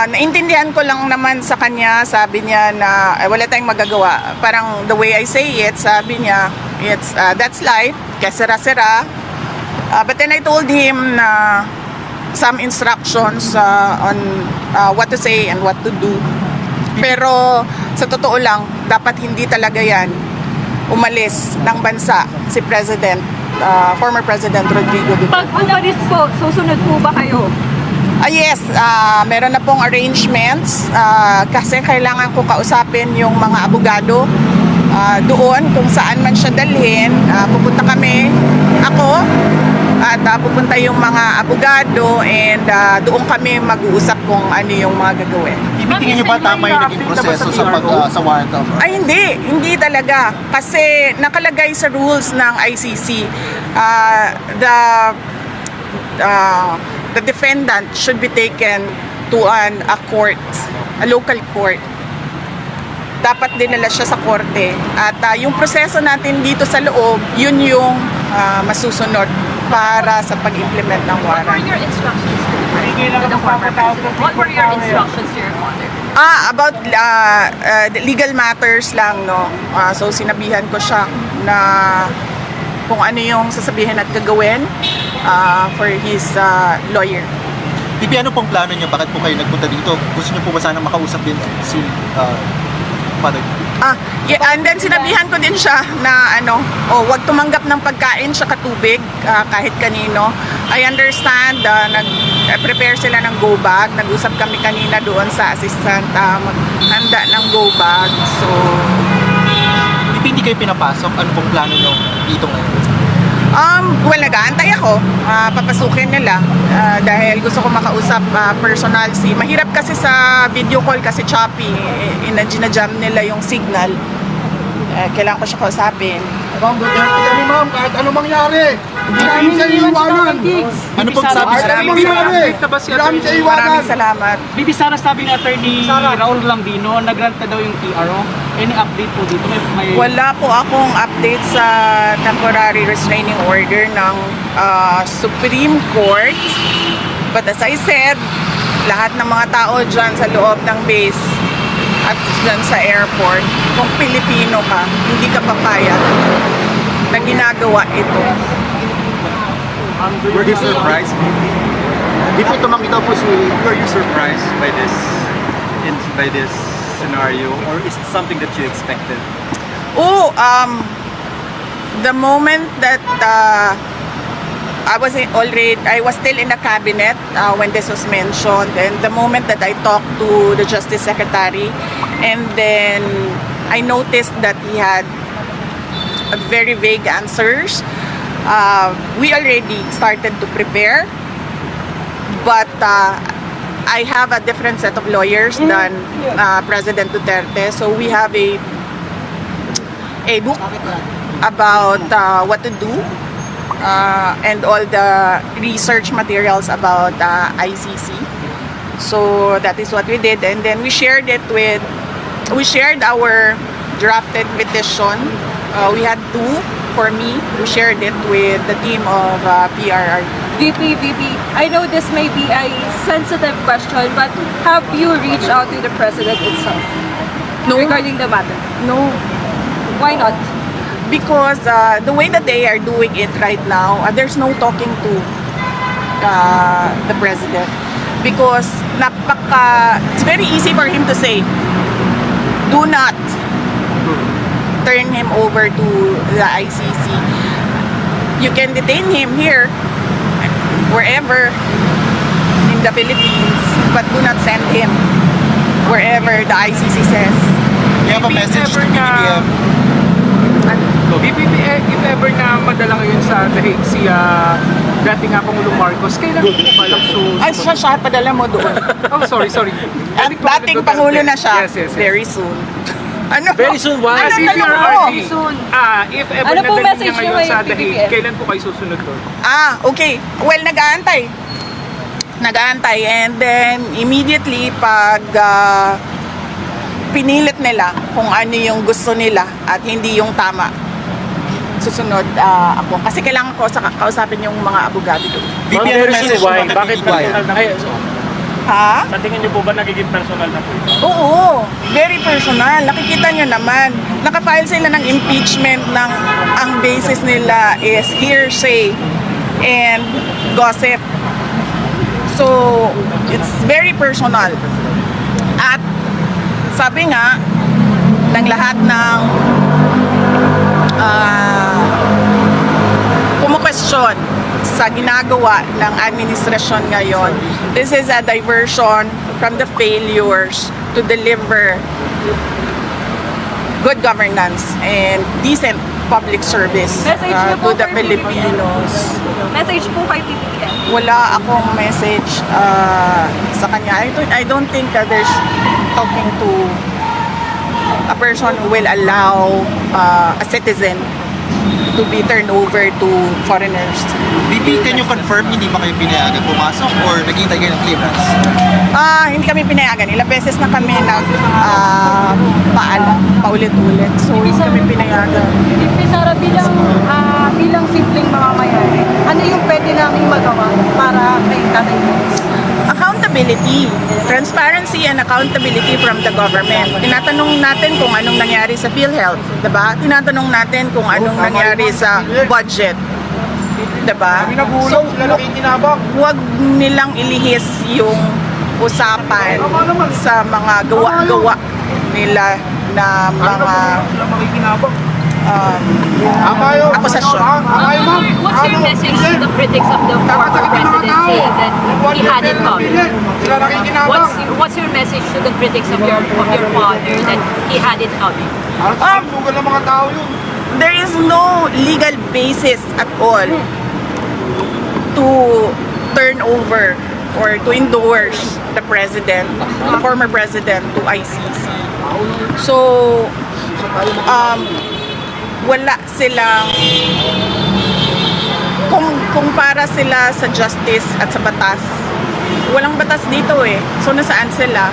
Naintindihan ko lang naman sa kanya, sabi niya na wala tayong magagawa. Parang the way I say it, sabi niya, that's life, kesera-sera. But then I told him na some instructions on what to say and what to do. Pero sa totoo lang, dapat hindi talaga yan umalis ng bansa si former President Rodrigo Duterte. Pag umalis po, susunod po ba kayo? Yes, meron na pong arrangements kasi kailangan ko kausapin yung mga abogado doon kung saan man siya dalhin. Pupunta kami, ako, at pupunta yung mga abogado and doon kami mag-uusap kung ano yung mga gagawin. Tingin niyo ba tama yung naging proseso sa warrant of arrest? Ay hindi talaga. Kasi nakalagay sa rules ng ICC, the defendant should be taken to a court, a local court. Dapat dinala siya sa korte. At yung proseso natin dito sa loob, yun yung masusunod para sa pag-implement ng warrant. What were your instructions to the former president? What were your instructions to your father? About legal matters lang, no. So sinabihan ko siya na kung ano yung sasabihin at gagawin for his lawyer. Tipi, ano pong plano niyo? Bakit po kayo nagpunta dito? Gusto niyo po ba sanang makausap din si Father? And then sinabihan ko din siya na wag tumanggap ng pagkain sa katubig kahit kanino. I understand, nag-prepare sila ng go bag. Nag-usap kami kanina doon sa assistant, maghanda ng go bag. So, Hindi kayo pinapasok? Ano pong plano niyo dito ngayon? well, nag-aantay ako. Papasukin nila dahil gusto ko makausap personal. Mahirap kasi sa video call kasi choppy. Ginajam nila yung signal. Kailangan ko siya kausapin. Ma'am, Duterte kami ma'am, kahit ano mangyari. Hindi kami sa iwanan. Ano pong sabi Kahit sa ano mangyari. Hindi kami sa iwanan. Maraming salamat. Bibi, Sara, sabi ni Attorney Raul Lambino, nag-grant na daw yung TRO. Any update po dito? Wala po akong update sa temporary restraining order ng Supreme Court. But as I said, lahat ng mga tao dyan sa loob ng base at dyan sa airport, kung Pilipino ka, hindi ka papayag na ginagawa ito. Were you surprised? Di po tumangitaw po si... Were you surprised by this scenario, or is it something that you expected? The moment that I was still in the cabinet when this was mentioned, and the moment that I talked to the Justice Secretary, and then I noticed that he had very vague answers. We already started to prepare, but I have a different set of lawyers than President Duterte, so we have a book about what to do. And all the research materials about ICC. So that is what we did, and then we shared our drafted petition. We had two for me. We shared it with the team of PRR. VP, I know this may be a sensitive question, but have you reached out to the president itself regarding the matter? No, Why not? because the way that they are doing it right now, there's no talking to the president, because it's very easy for him to say, do not turn him over to the ICC. You can detain him here, wherever in the Philippines, but do not send him wherever the ICC says. You have a message to BBM. If ever na madala ngayon sa Dahig si dating nga Pangulong Marcos, kailan po ba lang Ay, siya, padala mo doon. Oh, sorry. At dating Pangulo na siya, Yes. very soon. Ano? Very soon, why? Ano, If tanong mo? if ever Ano po nadala message niya niyo ngayon kay sa Dahig, BBM? kailan po kayo susunod doon? Okay. Well, nag-aantay. And then, immediately, pag pinilit nila kung ano yung gusto nila at hindi yung tama, susunod ako. Kasi kailangan ko kausapin yung mga abogado doon. BBM message why? bakit Bakit why? Ha? Sa tingin niyo po ba nagiging personal na po ito? Oo, very personal. Nakikita nyo naman, nakafile sila ng impeachment ng ang basis nila is hearsay and gossip. So, it's very personal. At sabi nga, ng lahat ng kumu-question sa ginagawa ng administrasyon ngayon, this is a diversion from the failures to deliver good governance and decent public service Message niyo po to the kay Filipinos. Message po kay PBBM. Wala akong message sa kanya. I don't think there's talking to a person who will allow a citizen to be turned over to foreigners. VP, can you confirm hindi ba kayo pinayagan pumasok or naghihintay kayo ng clearance? Hindi kami pinayagan. Ilang beses na kami paalam, paulit-ulit. So, hindi kami pinayagan. VP Sara, bilang simpleng mamamayan, ano yung pwede namin magawa para kay Tatay Diggs? Accountability, transparency and accountability from the government. Tinatanong natin kung anong nangyari sa PhilHealth, 'di ba? Tinatanong natin kung anong nangyari sa budget. 'Di ba? Pinabulong sila nakikinabang. Huwag nilang ilihis yung usapan sa mga gawa-gawa nila na mga Tama yun. akusasyon. Tama yun, ma'am. What's your message to the critics of the former president saying that he had it coming? Sila nakikinabang. What's your message to the critics of your father that he had it coming? Parang sugal ng mga tao yun. There is no legal basis at all to turn over or to endorse the president, the former president, to ICC. So, wala silang kung para sila sa justice at sa batas. Walang batas dito eh. So nasaan sila?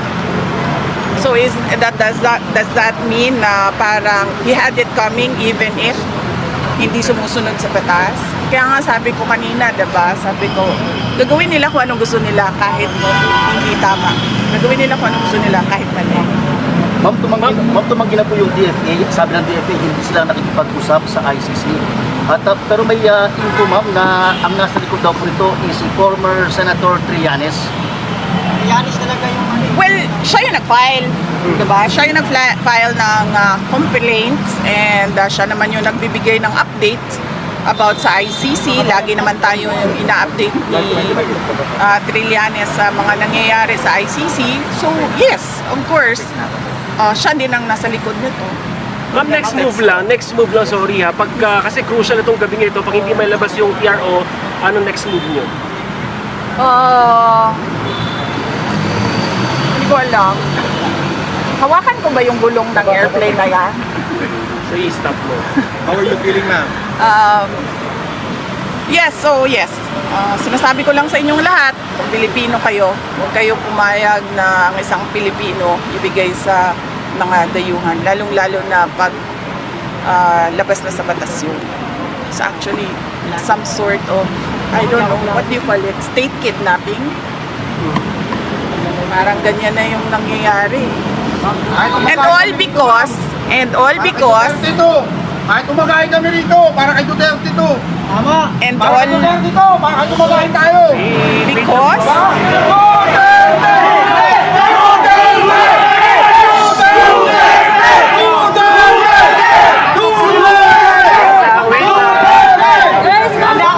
So does that mean na parang he had it coming even if hindi sumusunod sa batas? Kaya nga sabi ko kanina, 'di ba? Sabi ko, gagawin nila kung anong gusto nila kahit hindi tama. Gagawin nila kung anong gusto nila kahit mali. Ma'am, tumanggi na po yung DFA. Sabi ng DFA, hindi sila nakikipag-usap sa ICC. Pero may info, ma'am, na ang nasa likod daw po nito is si former Senator Trillanes. Well, siya yung nag-file, diba? Siya yung nag-file ng complaints and siya naman yung nagbibigay ng updates about sa ICC. Lagi naman tayo yung ina-update ni Trillanes sa mga nangyayari sa ICC. So, yes, of course, siya din ang nasa likod nito. Ma'am, next move lang, sorry ha. Kasi crucial itong gabi ito, pag hindi may labas yung PRO, ano next move nyo? Hindi ko alam. Hawakan ko ba yung gulong ng airplane na yan? So, i-stop mo. How are you feeling, ma'am? Yes. Sinasabi ko lang sa inyong lahat, kung Pilipino kayo, huwag kayo pumayag na ang isang Pilipino ibigay sa mga dayuhan, lalong-lalo na pag labas na sa batas yun. It's actually some sort of, I don't know, what do you call it? State kidnapping? Parang ganyan na yung nangyayari. And all because, Dito, kahit umagahin kami rito, para kay Duterte to. Tama. and Para kay all Duterte to, para kay umagahin tayo. because,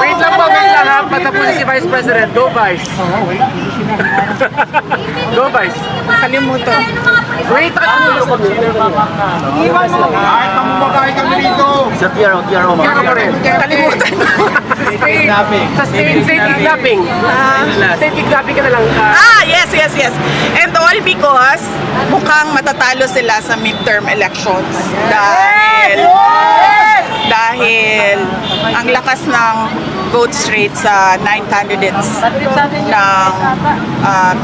Wait lang po, patapusin si Vice President. Go, Vice. Go, Vice. kalimutan. Wait, Kahit nang umagahin kami rito. Sa PRO, ma'am. Kalimutan. Sa state kidnapping. State kidnapping ka na lang. Yes. And all because mukhang matatalo sila sa midterm elections dahil ang lakas ng vote rate sa 9 candidates ng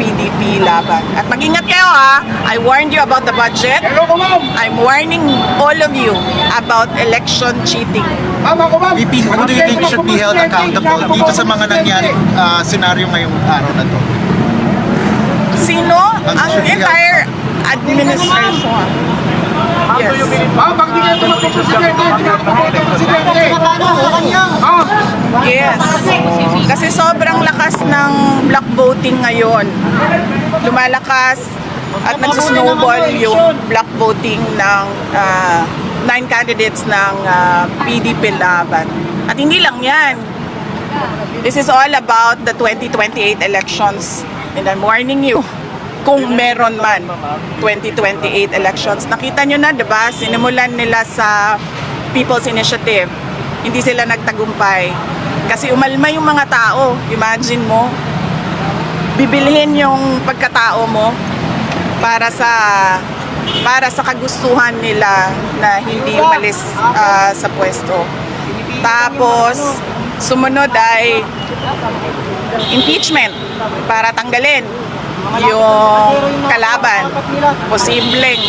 PDP laban. At mag-ingat kayo ha. I warned you about the budget. Hello ko, ma'am. I'm warning all of you about election cheating. Tama ko, ma'am. VP, who do you think should be held accountable dito sa mga nangyaring senaryo ngayong araw na to? Sino? Ang entire administration. Yes. Pag di kayo tumakbo presidente, hindi na pumoto presidente. Yes. Kasi sobrang lakas ng block voting ngayon. Lumalakas at nagsusnowball yung block voting ng 9 candidates ng PDP laban. At hindi lang yan. This is all about the 2028 elections. And I'm warning you, kung meron man 2028 elections. Nakita nyo na, di ba? Sinimulan nila sa People's Initiative. Hindi sila nagtagumpay. Kasi umalma yung mga tao. Imagine mo, bibilhin yung pagkatao mo para sa kagustuhan nila na hindi umalis sa pwesto. Tapos, sumunod ay impeachment para tanggalin yung kalaban, posibleng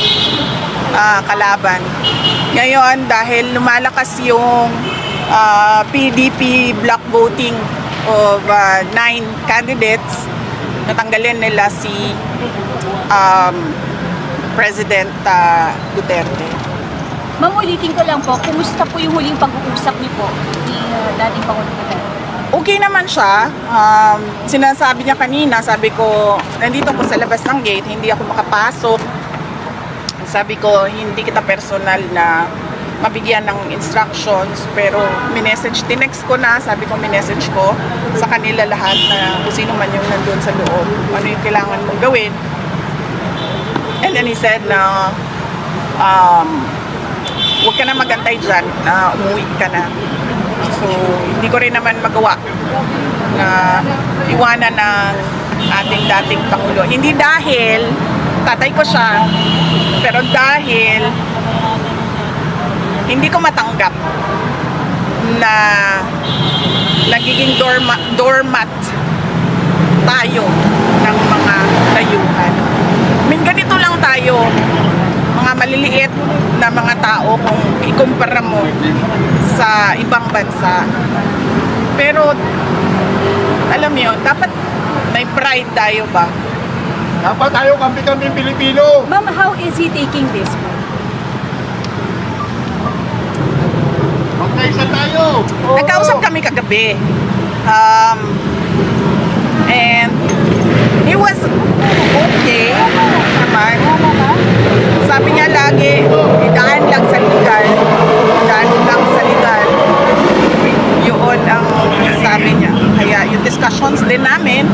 kalaban. Ngayon, dahil lumalakas yung PDP block voting of 9 candidates, natanggalin nila si President Duterte. Ma'am, ulitin ko lang po, kumusta po yung huling pag-uusap niyo po ni dating Pangulong Duterte? Okay naman siya. Sinasabi niya kanina, sabi ko, nandito ko sa labas ng gate, hindi ako makapasok. Sabi ko, hindi kita personal na mabigyan ng instructions, pero tinext ko na, sabi ko, minessage ko sa kanila lahat na kung sino man yung nandun sa loob, ano yung kailangan mong gawin. And then he said na, huwag ka na magantay dyan, umuwi ka na. So, hindi ko rin naman magawa na iwanan ng ating dating Pangulo. Hindi dahil tatay ko siya, pero dahil hindi ko matanggap na nagiging doormat tayo ng mga tayuhan. Ganito lang tayo, mga maliliit na mga tao kung ikumpara mo sa ibang bansa. Pero, alam mo yun, dapat may pride tayo ba? Dapat tayo kampi-kampi Pilipino. Ma'am, how is he taking this po? Magkaisa tayo. Nagkausap kami kagabi. And he was okay naman. Sabi niya lagi, idaan lang sa legal. Idaan lang sa legal. Yun ang sabi niya. Kaya yung discussions din namin,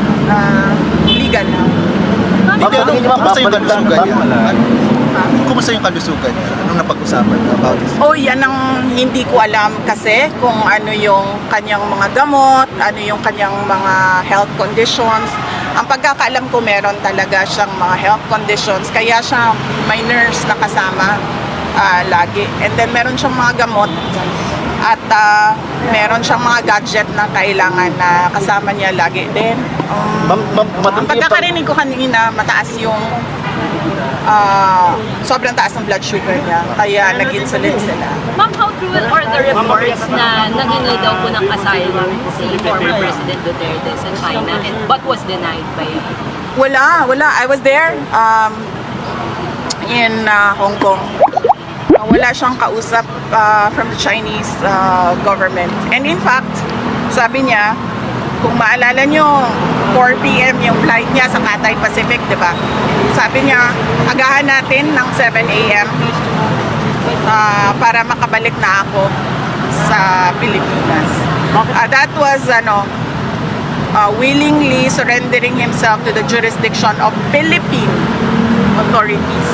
legal na. Kumusta yung kalusugan niya? Kumusta yung kalusugan niya? Anong napag-usapan about this? Oh, yan ang hindi ko alam kasi kung ano yung kanyang mga gamot, ano yung kanyang mga health conditions. Ang pagkakaalam ko, meron talaga siyang mga health conditions, kaya siya may nurse na kasama lagi. And then meron siyang mga gamot at meron siyang mga gadget na kailangan na kasama niya lagi din. Ang pagkakarinig ko kanina, mataas yung sobrang taas ng blood sugar niya, kaya nag-insulin sila. Ma'am, how true are the reports na naghingi daw po ng asylum si former President Duterte sa China and but was denied by Wala. I was there in Hong Kong. Wala siyang kausap from the Chinese government. And in fact, sabi niya, kung maalala nyo, 4 p.m. yung flight niya sa Cathay Pacific, di ba? Sabi niya, agahan natin ng 7 a.m. Para makabalik na ako sa Pilipinas. That was willingly surrendering himself to the jurisdiction of Philippine authorities,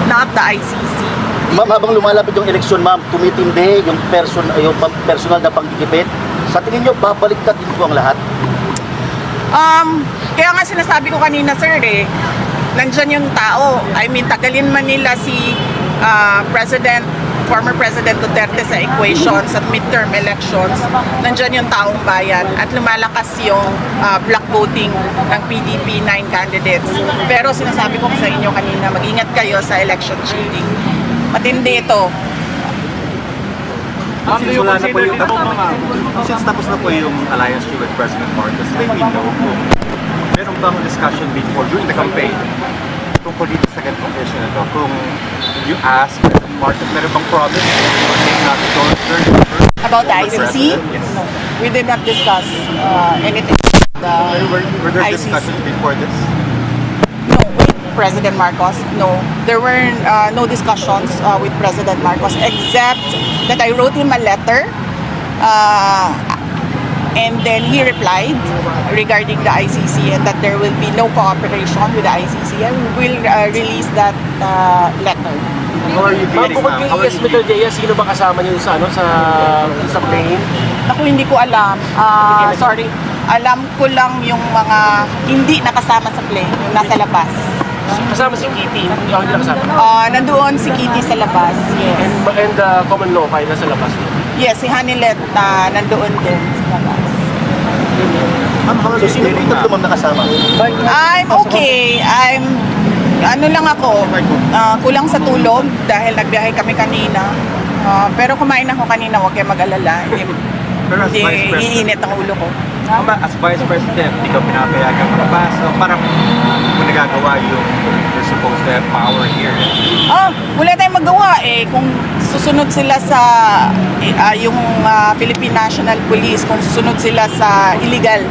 not the ICC. Ma'am, habang lumalapit yung eleksyon, ma'am, tumitindi yung personal na panggigipit. Sa tingin nyo, babaliktad din po ang lahat? Kaya nga sinasabi ko kanina, sir, nandyan yung tao. I mean, tagalin man nila si former President Duterte sa equations at midterm elections, nandyan yung taong bayan at lumalakas yung block voting ng PDP 9 candidates. Pero sinasabi ko sa inyo kanina, mag-ingat kayo sa election cheating. Matindi ito. Since tapos na po yung alliance with President Marcos, may we know kung meron bang discussion before during the campaign tungkol dito sa ganitong issue na to? Kung you ask President Marcos, meron bang promise not to About the ICC? Yes. No, we did not discuss anything. Were there ICC. discussions before this? No, with President Marcos. No, there were no discussions with President Marcos except that I wrote him a letter, and then he replied regarding the ICC and that there will be no cooperation with the ICC, and we will release that letter. How are you Ma'am, feeling, bukod ma'am? kay How are Yes you Mr. Diaz, sino ba kasama niyo sa plane? Ako hindi ko alam. Sorry. Alam ko lang yung mga hindi nakasama sa plane, yung nasa labas. Kasama si Kitty, hindi nakasama. Nandoon si Kitty sa labas. Yes. And Common Law, kaya nasa labas niyo. Yes, si Hanilet nandoon din sa labas. So sino po yung tatlo ma'am nakasama? I'm okay. Ano lang ako, kulang sa tulog dahil nagbiyahe kami kanina. Pero kumain ako kanina, huwag kayo mag-alala. Pero as Hindi Vice President, iinit ang ulo ko. as Vice President, hindi ka pinapayagan makabas. So parang kung nagagawa yung you're supposed to have power here. Wala tayong magawa eh. Kung susunod sila sa yung Philippine National Police, kung susunod sila sa illegal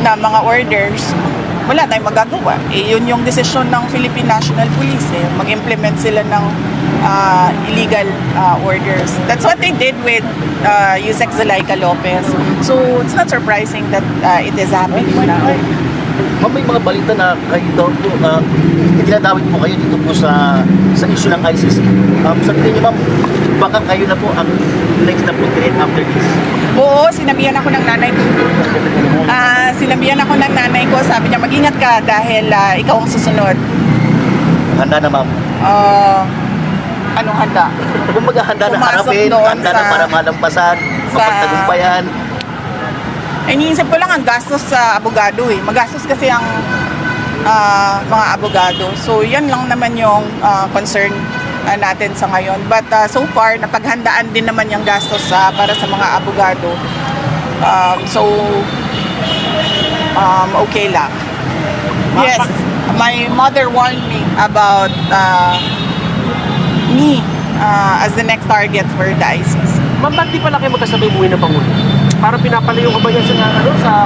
na mga orders, wala tayong magagawa. Yun yung desisyon ng Philippine National Police eh. Mag-implement sila ng illegal orders. That's what they did with Yusek Zulaika Lopez. So it's not surprising that it is happening now. Ma'am, may mga balita na kayo daw po, dinadawit po kayo dito po sa issue ng ICC. Sa tingin niyo ma'am, baka kayo na po ang next na president after this? Oo, sinabihan ako ng nanay ko. Sinabihan ako ng nanay ko, sabi niya, mag-ingat ka dahil ikaw ang susunod. Handa na ma'am. Anong handa? Kung maghahanda na Pumasok harapin, doon handa na sa- para malampasan, mapagtagumpayan. Iniisip ko lang ang gastos sa abogado eh. Magastos kasi ang mga abogado. So yan lang naman yung concern natin sa ngayon. But so far, napaghandaan din naman yung gastos para sa mga abogado. Okay lang. Yes, my mother warned me about me as the next target for the ICC. Ma'am, ba't di pala kayo magkasabay umuwi ng Pangulo? Parang pinapalayo ka ba niya sa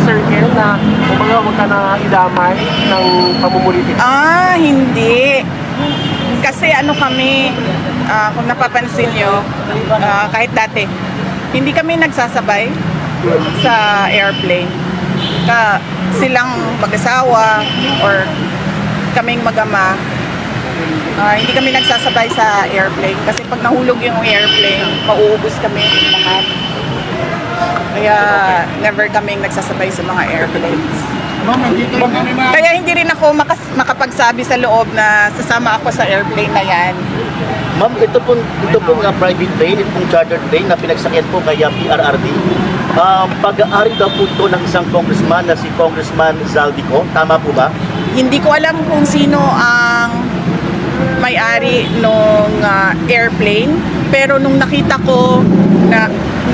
circle na kumbaga huwag ka na idamay ng pamumulitis? Hindi. Kasi ano kami, kung napapansin nyo, kahit dati, hindi kami nagsasabay sa airplane. Silang mag-asawa or kaming mag-ama, hindi kami nagsasabay sa airplane. Kasi pag nahulog yung airplane, mauubos kami lahat. Kaya never kaming nagsasabay sa mga airplanes. Kaya hindi rin ako makapagsabi sa loob na sasama ako sa airplane na yan. Ma'am, ito pong private plane, ito pong chartered plane na pinagsakyan po kay PRRD. Pag-aari daw po ito ng isang congressman na si Congressman Zaldico. Tama po ba? Hindi ko alam kung sino ang may-ari nung airplane, pero nung nakita ko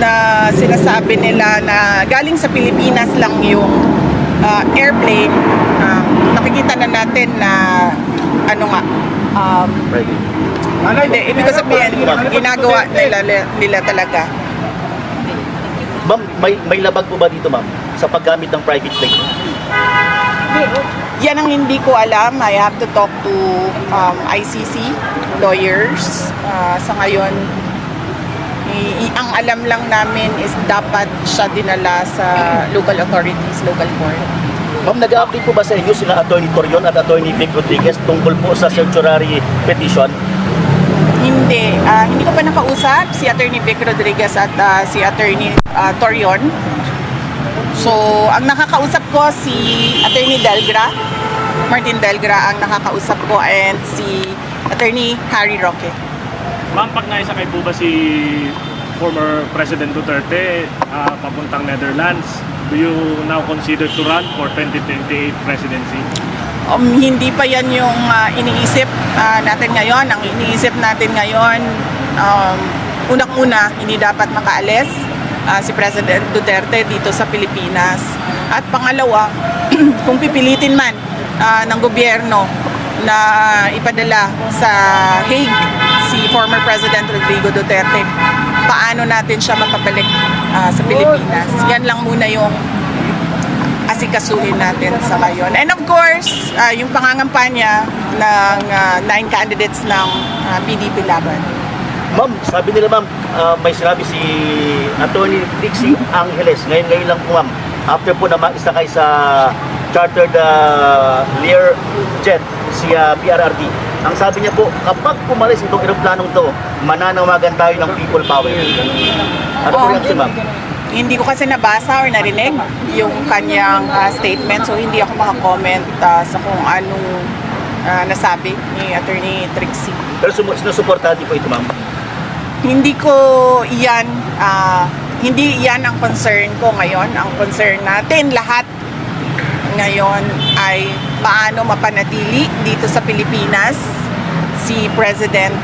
na sinasabi nila na galing sa Pilipinas lang yung airplane, nakikita na natin na Private. hindi, ibig ko sabihin, ginagawa nila talaga. Ma'am, may labag po ba dito ma'am sa paggamit ng private plane? Yan ang hindi ko alam. I have to talk to ICC lawyers. Sa ngayon, ang alam lang namin is dapat siya dinala sa local authorities, local court. Ma'am, nag-update po ba sa inyo sila Atty. Torion at Atty. Vic Rodriguez tungkol po sa certiorari petition? Hindi. Hindi ko pa nakausap si Attorney Vic Rodriguez at si Attorney Torion. So, ang nakakausap ko si Attorney Delgra, Martin Delgra ang nakakausap ko, and si Attorney Harry Roque. Ma'am, pag naisakay po ba si former President Duterte papuntang Netherlands, do you now consider to run for 2028 presidency? Hindi pa yan yung iniisip natin ngayon. Ang iniisip natin ngayon, unang-una, hindi dapat makaalis si President Duterte dito sa Pilipinas. At pangalawa, kung pipilitin man ng gobyerno na ipadala sa Hague si former President Rodrigo Duterte, paano natin siya mapabalik sa Pilipinas. Yan lang muna yung asikasuhin natin sa ngayon. And of course, yung pangangampanya ng 9 candidates ng PDP Laban. Ma'am, sabi nila ma'am, may sinabi si Attorney Trixie Angeles, ngayon lang po ma'am, after po na maisakay sa chartered Lear jet si PRRD. Ang sabi niya po, kapag pumalis itong eroplanong to, mananawagan tayo ng people power. Ano po reaction ma'am? Hindi ko kasi nabasa or narinig yung kanyang statement, so hindi ako makakomment sa kung anong nasabi ni Attorney Trixie. Pero sinusuportahan din po ito ma'am. Hindi ko iyan, hindi iyan ang concern ko ngayon. Ang concern natin lahat ngayon ay paano mapanatili dito sa Pilipinas si President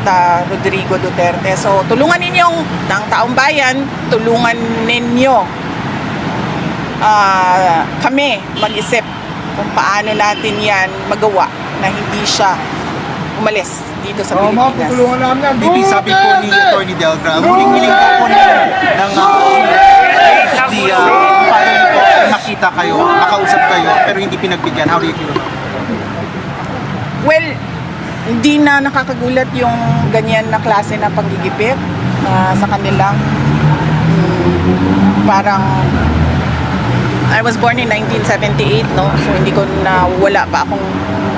Rodrigo Duterte. So tulungan ninyong ng taong bayan, tulungan ninyo kami mag-isip kung paano natin yan magawa na hindi siya umalis dito sa Ma'am, Pilipinas. tulungan namin yan. Bibi, sabi po ni Attorney Delgra, huling-hiling po nila ng paano po nakita kayo, nakausap kayo, pero hindi pinagbigyan. How do you feel? Well, hindi na nakakagulat yung ganyan na klase na panggigipit sa kanila. Parang I was born in 1978, no? So hindi ko na wala pa akong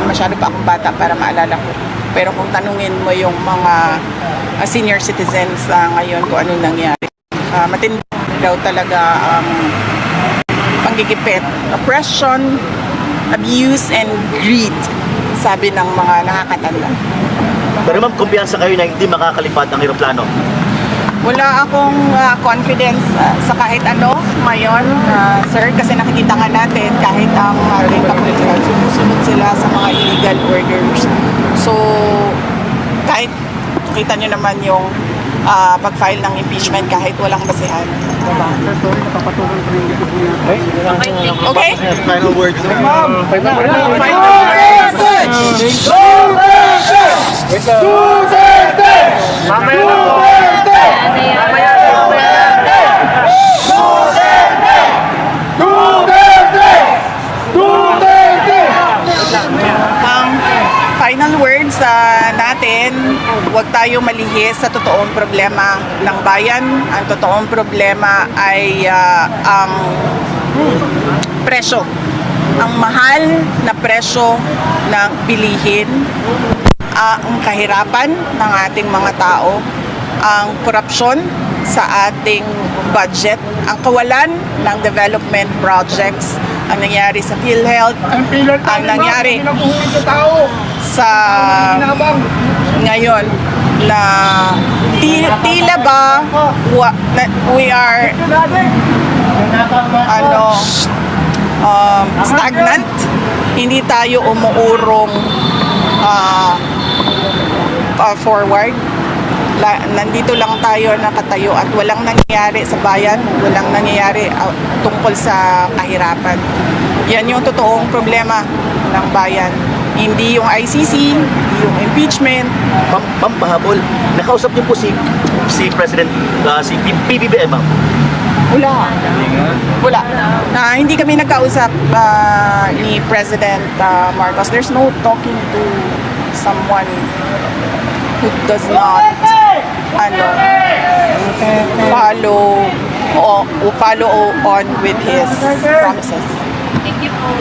masyado pa akong bata para maalala ko. Pero kung tanungin mo yung mga senior citizens ngayon kung ano nangyari, matindi daw talaga ang panggigipit, oppression, abuse, and greed, sabi ng mga nakakatanda. Pero ma'am, kumpiyansa kayo na hindi makakalipad ang eroplano. Wala akong confidence sa kahit ano ngayon, sir, kasi nakikita nga natin kahit ang ating kapulisan, sumusunod sila sa mga illegal orders. So, kahit kita nyo naman yung pag-file ng impeachment kahit walang basehan. Okay? Final words. Ang final words natin, huwag tayo malihis sa totoong problema ng bayan. Ang totoong problema ay ang presyo. Ang mahal na presyo ng bilihin, ang kahirapan ng ating mga tao, ang korupsyon sa ating budget, ang kawalan ng development projects, ang nangyari sa PhilHealth, ang nangyari sa ngayon na tila ba we are stagnant, hindi tayo umuurong forward. Nandito lang tayo nakatayo at walang nangyayari sa bayan, walang nangyayari tungkol sa kahirapan. Yan yung totoong problema ng bayan. Hindi yung ICC, hindi yung impeachment. Ma'am, pahabol, nakausap niyo po si President, si PBBM ma'am. Wala. Hindi kami nagkausap ni President Marcos. There's no talking to someone who does not follow on with his promises. Thank you po.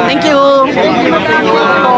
Thank you. Thank you po.